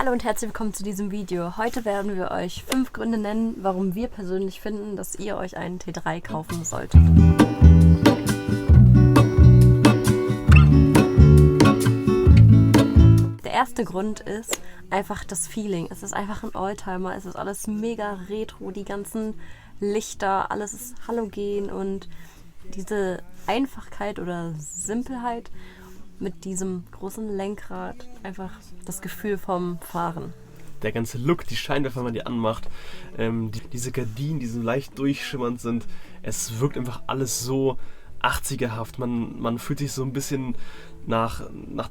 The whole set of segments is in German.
Hallo und herzlich willkommen zu diesem Video. Heute werden wir euch 5 Gründe nennen, warum wir persönlich finden, dass ihr euch einen T3 kaufen solltet. Der erste Grund ist einfach das Feeling. Es ist einfach ein Oldtimer, es ist alles mega retro, die ganzen Lichter, alles ist halogen und diese Einfachkeit oder Simpelheit mit diesem großen Lenkrad, einfach das Gefühl vom Fahren. Der ganze Look, die Scheinwerfer, wenn man die anmacht, diese Gardinen, die so leicht durchschimmernd sind, es wirkt einfach alles so 80er-haft. Man fühlt sich so ein bisschen nach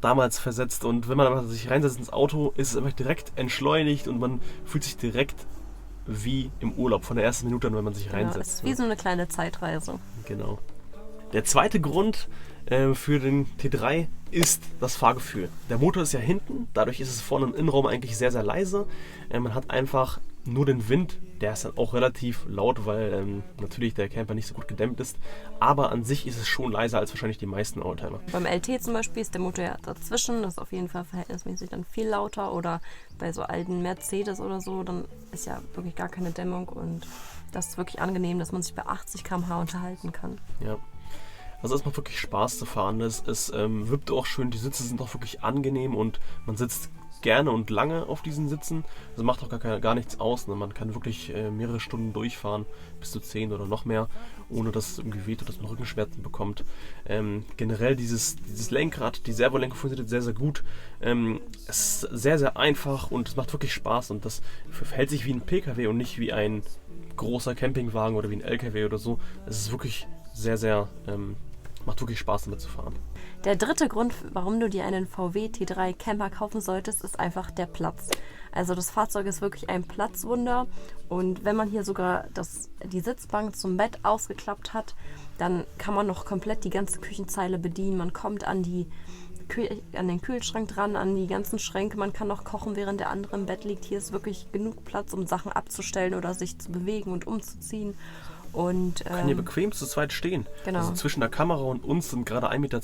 damals versetzt und wenn man aber sich reinsetzt ins Auto, ist es einfach direkt entschleunigt und man fühlt sich direkt wie im Urlaub von der ersten Minute an, wenn man sich reinsetzt. Es ist wie so eine kleine Zeitreise. Genau. Der zweite Grund für den T3 ist das Fahrgefühl. Der Motor ist ja hinten, dadurch ist es vorne im Innenraum eigentlich sehr, sehr leise. Man hat einfach nur den Wind, der ist dann auch relativ laut, weil natürlich der Camper nicht so gut gedämmt ist. Aber an sich ist es schon leiser als wahrscheinlich die meisten Oldtimer. Beim LT zum Beispiel ist der Motor ja dazwischen, das ist auf jeden Fall verhältnismäßig dann viel lauter. Oder bei so alten Mercedes oder so, dann ist ja wirklich gar keine Dämmung und das ist wirklich angenehm, dass man sich bei 80 km/h unterhalten kann. Ja. Also es macht wirklich Spaß zu fahren. Es wippt auch schön, die Sitze sind auch wirklich angenehm und man sitzt gerne und lange auf diesen Sitzen. Das macht auch gar nichts aus. Ne? Man kann wirklich mehrere Stunden durchfahren, bis zu 10 oder noch mehr, ohne dass es irgendwie weht oder dass man Rückenschmerzen bekommt. Generell dieses Lenkrad, die Servolenkung funktioniert sehr, sehr gut. Es ist sehr, sehr einfach und es macht wirklich Spaß und das verhält sich wie ein PKW und nicht wie ein großer Campingwagen oder wie ein LKW oder so. Es ist wirklich sehr, sehr macht wirklich Spaß damit zu fahren. Der dritte Grund, warum du dir einen VW T3 Camper kaufen solltest, ist einfach der Platz. Also das Fahrzeug ist wirklich ein Platzwunder und wenn man hier sogar die Sitzbank zum Bett ausgeklappt hat, dann kann man noch komplett die ganze Küchenzeile bedienen. Man kommt an den Kühlschrank dran, an die ganzen Schränke. Man kann noch kochen, während der andere im Bett liegt. Hier ist wirklich genug Platz, um Sachen abzustellen oder sich zu bewegen und umzuziehen. Und, kann hier bequem zu zweit stehen. Genau. Also zwischen der Kamera und uns sind gerade 1,20 Meter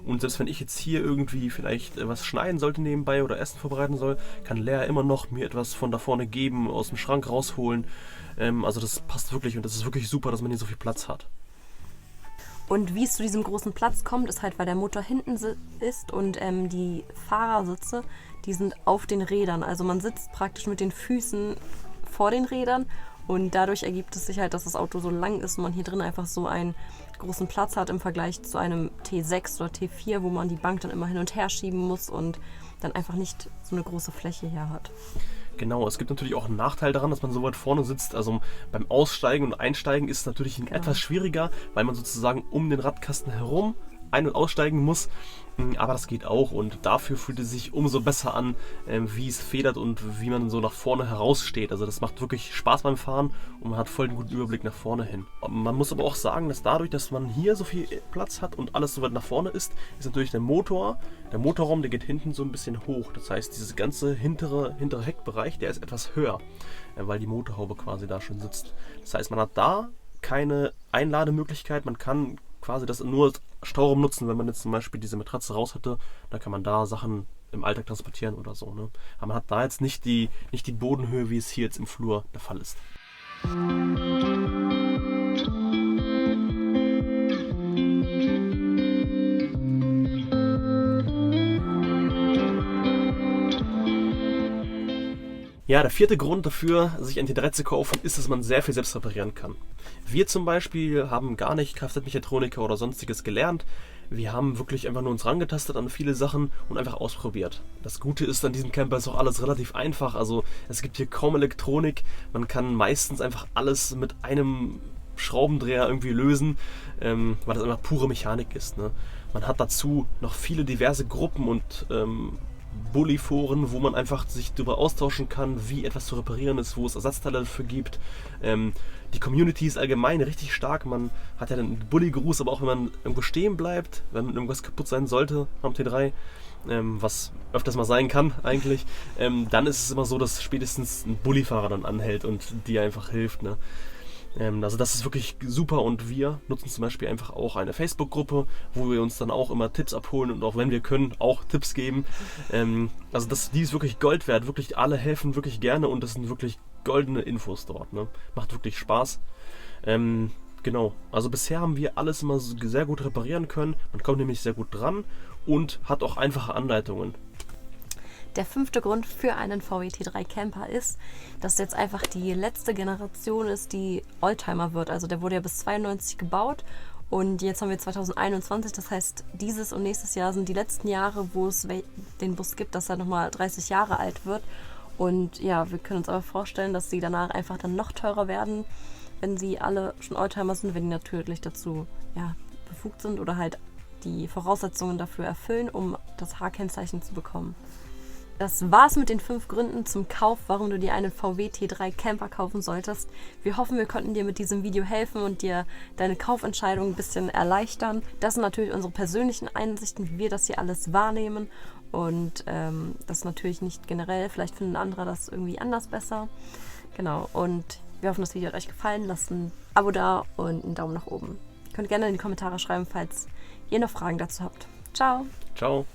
und selbst wenn ich jetzt hier irgendwie vielleicht was schneiden sollte nebenbei oder Essen vorbereiten soll, kann Lea immer noch mir etwas von da vorne geben, aus dem Schrank rausholen. Also das passt wirklich und das ist wirklich super, dass man hier so viel Platz hat. Und wie es zu diesem großen Platz kommt, ist halt, weil der Motor hinten ist und die Fahrersitze, die sind auf den Rädern. Also man sitzt praktisch mit den Füßen vor den Rädern. Und dadurch ergibt es sich halt, dass das Auto so lang ist und man hier drin einfach so einen großen Platz hat im Vergleich zu einem T6 oder T4, wo man die Bank dann immer hin und her schieben muss und dann einfach nicht so eine große Fläche hier hat. Genau, es gibt natürlich auch einen Nachteil daran, dass man so weit vorne sitzt. Also beim Aussteigen und Einsteigen ist es natürlich etwas schwieriger, weil man sozusagen um den Radkasten herum ein- und aussteigen muss. Aber das geht auch und dafür fühlt es sich umso besser an, wie es federt und wie man so nach vorne heraussteht. Also das macht wirklich Spaß beim Fahren und man hat voll den guten Überblick nach vorne hin. Man muss aber auch sagen, dass dadurch, dass man hier so viel Platz hat und alles so weit nach vorne ist natürlich der Motorraum, der geht hinten so ein bisschen hoch. Das heißt, dieses ganze hintere Heckbereich, der ist etwas höher, weil die Motorhaube quasi da schon sitzt. Das heißt, man hat da keine Einlademöglichkeit, man kann quasi das nur als Stauraum nutzen, wenn man jetzt zum Beispiel diese Matratze raus hatte, dann kann man da Sachen im Alltag transportieren oder so. Ne? Aber man hat da jetzt nicht die Bodenhöhe, wie es hier jetzt im Flur der Fall ist. Ja, der vierte Grund dafür, sich ein T3 zu kaufen, ist, dass man sehr viel selbst reparieren kann. Wir zum Beispiel haben gar nicht Kfz-Mechatroniker oder sonstiges gelernt. Wir haben wirklich einfach nur uns rangetastet an viele Sachen und einfach ausprobiert. Das Gute ist, an diesem Camper ist auch alles relativ einfach. Also es gibt hier kaum Elektronik. Man kann meistens einfach alles mit einem Schraubendreher irgendwie lösen, weil das einfach pure Mechanik ist. Ne? Man hat dazu noch viele diverse Gruppen und Bulli-Foren, wo man einfach sich darüber austauschen kann, wie etwas zu reparieren ist, wo es Ersatzteile dafür gibt. Die Community ist allgemein richtig stark. Man hat ja den Bulli-Gruß, aber auch wenn man irgendwo stehen bleibt, wenn irgendwas kaputt sein sollte am T3, was öfters mal sein kann eigentlich, dann ist es immer so, dass spätestens ein Bullifahrer dann anhält und dir einfach hilft. Ne? Also das ist wirklich super und wir nutzen zum Beispiel einfach auch eine Facebook-Gruppe, wo wir uns dann auch immer Tipps abholen und auch wenn wir können, auch Tipps geben. Also die ist wirklich Gold wert, wirklich alle helfen wirklich gerne und das sind wirklich goldene Infos dort. Ne? Macht wirklich Spaß. Genau, also bisher haben wir alles immer sehr gut reparieren können, man kommt nämlich sehr gut dran und hat auch einfache Anleitungen. Der 5. Grund für einen VW T3 Camper ist, dass jetzt einfach die letzte Generation ist, die Oldtimer wird. Also der wurde ja bis 92 gebaut und jetzt haben wir 2021. Das heißt, dieses und nächstes Jahr sind die letzten Jahre, wo es den Bus gibt, dass er nochmal 30 Jahre alt wird. Und ja, wir können uns aber vorstellen, dass sie danach einfach dann noch teurer werden, wenn sie alle schon Oldtimer sind, wenn die natürlich dazu befugt sind oder halt die Voraussetzungen dafür erfüllen, um das H-Kennzeichen zu bekommen. Das war's mit den 5 Gründen zum Kauf, warum du dir einen VW T3 Camper kaufen solltest. Wir hoffen, wir konnten dir mit diesem Video helfen und dir deine Kaufentscheidung ein bisschen erleichtern. Das sind natürlich unsere persönlichen Einsichten, wie wir das hier alles wahrnehmen. Und das ist natürlich nicht generell. Vielleicht finden andere das irgendwie anders besser. Genau, und wir hoffen, das Video hat euch gefallen. Lasst ein Abo da und einen Daumen nach oben. Ihr könnt gerne in die Kommentare schreiben, falls ihr noch Fragen dazu habt. Ciao! Ciao!